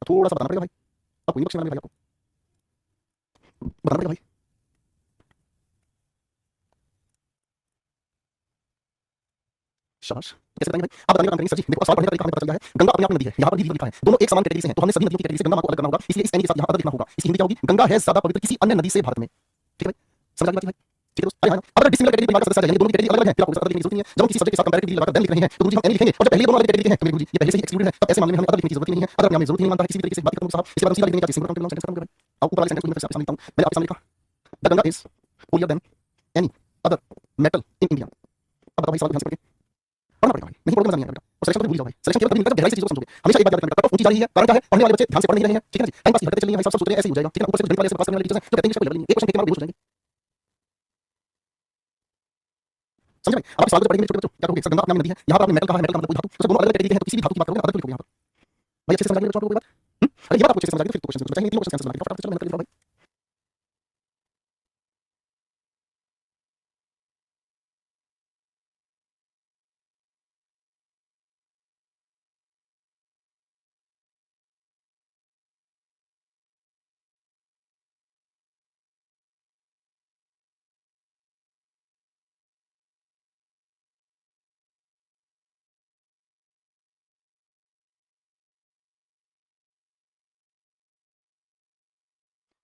थोड़ा सा बताना पड़ेगा भाई, आपको कोई नहीं पूछेगा भाई, आपको बताना पड़ेगा भाई। शाबाश, तो कैसे बताएंगे भाई, आप बताइए, काम करेंगे सर जी। देखो सवाल पढ़ने का तरीका हमें पता चल गया है, गंगा अपने आप में नदी है, यहाँ पर भी रिवर लिखा है, दोनों एक समान कैटेगरी से हैं, तो हमने सभी नदियों की कैटेगरी से गंगा माँ को अलग करना होगा, इसलिए इस एनी के साथ यहाँ अदर लिखना होगा। इसकी हिंदी क्या होगी, गंगा है ज्यादा पवित्र किसी अन्य नदी से भारत में, ठीक है भाई, समझ आ गई बात है भाई, ठीक है दोस्त। अरे हाँ, अब अगर डिसिमिलर कैटेगरी का सदस्य यानी दोनों की कैटेगरी अलग है, फिर आपको अदर लिखने की जरूरत नहीं है। जब हम किसी सब्जेक्ट के साथ कंपैरेटिव डिग्री लगाकर देन लिख रहे हैं तो गुरुजी हम एनी लिखेंगे, और जब पहले दोनों अलग कैटेगरी के हैं तो मेरे गुरुजी ये पहले से ही एक्सक्लूडेड है, तब ऐसे मामले में हमें अदर लिखने की जरूरत ही नहीं है, अदर हमें जरूरत ही नहीं मानता है किसी भी तरीके से, बात खत्म साहब। इसके बाद हम सीधा लिख देंगे क्या, सिंगल काउंटेबल नाउन सेंटेंस खत्म हो गया भाई। अब ऊपर वाले सेंटेंस को मैं फिर से आपके सामने लिखता हूं, मैंने आपके सामने लिखा the Ganga is holier then any other metal in India. अब बताओ भाई सवाल ध्यान से पढ़िए, पढ़ना पड़ेगा भाई, नहीं पढ़ोगे मजा नहीं आएगा। और सिलेक्शन तो भूल जाओ भाई, सिलेक्शन केवल तभी मिलता है जब गहराई से चीजों को समझोगे। हमेशा एक बात याद रखना, कट ऑफ ऊंची जा रही है, कारण क्या है, पढ़ने वाले बच्चे ध्यान से पढ़ नहीं रहे हैं, ठीक है ना जी, टाइम पास करते चल रही है भाई, सब सोच रहे हैं ऐसे ही हो जाएगा, ठीक है ना। ऊपर से गणित वाले से पास करने वाले टीचर्स हैं जो कहते हैं इसका कोई लेवल नहीं है, एक क्वेश्चन के बाद बेहोश हो जाएंगे, समझ भाई। अब सवाल को पढ़ेंगे छोटे बच्चों, क्या कहोगे, सर गंगा अपने आप में नदी है, यहाँ पर आपने मेटल कहा है, मेटल का मतलब कोई धातु, तो दोनों अलग अलग कैटेगरी है, तो किसी भी धातु की बात करोगे ना अदर क्यों लिखोगे यहाँ पर भाई, अच्छे से समझ आएगी बच्चों को कोई बात। अरे ये बात आपको अच्छे से समझ आएगी तो फिर तो क्वेश्चन सोचो, चाहे तीनों क्वेश्चन आंसर बना के फटाफट चलो मेहनत करके लिखो भाई।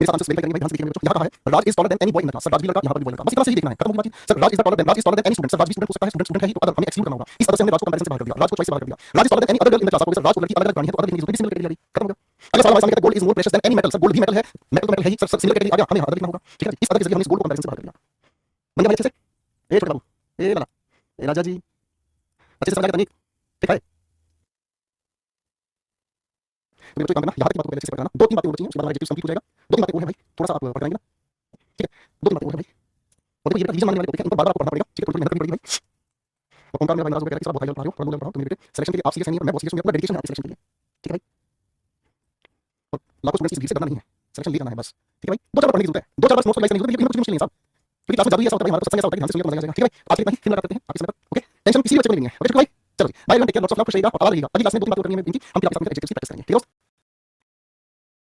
मेरे साथ आंसर वेरीफाई करेंगे भाई, ध्यान से देखिए मेरे बच्चों, यहाँ कहा है Raj is taller than any boy in the class, sir Raj भी लड़का, यहाँ पर भी बॉय लड़का, बस इतना से ही देखना है, खत्म होगी बात। Sir Raj is taller than, Raj is taller than any student, sir Raj भी स्टूडेंट हो सकता है, स्टूडेंट है ही तो अदर हमें एक्सक्लूड करना होगा। इस तरह से हमने राज को कंपैरिजन से बाहर कर दिया, राज को चॉइस से बाहर कर दिया। Raj is taller than any other girl in the class, आपको सर राज को लड़की अलग अलग गानी है तो अदर लिखने की जरूरत नहीं, सिमिलर कैटेगरी खत्म हो गया। अगला सवाल हमारे सामने gold is more precious than any metal, sir gold भी मेटल है, मेटल तो मेटल है ही, सर सिमिलर कैटेगरी आ गया, हमें अदर लिखना होगा, ठीक है जी। इस अदर के जरिए हमने इस गोल्ड को कंपैरिजन से बाहर कर दिया। बन गया भाई अच्छे से, ए छोटे बाबू, ए लाला, ए राजा जी, अच्छे से समझ आ गया तनिक, ठीक है। तो बच्चों काम करना, यहाँ तक की बात को पहले अच्छे से पढ़ना, 2-3 बातें और बची हैं, उसके बाद हमारा एग्जेक्टिव कंप्लीट हो जाएगा। 2-3 बातें और हैं भाई, थोड़ा सा आप पढ़ जाएंगे ना, ठीक है? 2-3 बातें और हैं भाई। और देखो ये रिवीजन मांगने वाले टॉपिक है, उनको बार-बार आपको पढ़ना पड़ेगा, ठीक है? थोड़ी मेहनत करनी पड़ेगी भाई। और ओमकार मेरा भाई नाराज हो गया, कह रहा है कि सर आप बहुत हाई लेवल पढ़ा रहे हो, थोड़ा लो लेवल पढ़ाओ, तो मेरे बेटे सिलेक्शन के लिए आप सीरियस नहीं है, मैं बहुत सीरियस हूं, मेरा पूरा डेडिकेशन है आपके सिलेक्शन के लिए, ठीक है भाई? और लाखों स्टूडेंट्स की भीड़ से डरना नहीं है, सिलेक्शन ले जाना है बस, ठीक है भाई? 2-4 बार पढ़ने की जरूरत है, 2-4 बार नोट्स रिवाइज करने की जरूरत है, ये कुछ मुश्किल नहीं है साहब, क्योंकि क्लास में जादू ही ऐसा होता है, हमारा तो सत्संग ऐसा होता है कि ध्यान से सुनिए तो मजा आ जाएगा, ठीक है भाई? आज के लिए इतना ही, फिर मुलाकात करते हैं आपके समय पर, ओके? टेंशन किसी भी बच्चे को नहीं लेनी है, ओके भाई? चलो जी, bye everyone, take care, lots of love, खुश रहिएगा, आप आला रहिएगा, अगली क्लास में 2-3 बातें और करनी है इनकी, हम फिर आपके साथ एडजेक्टिव्स की प्रैक्टिस करेंगे, ठीक है दोस्त?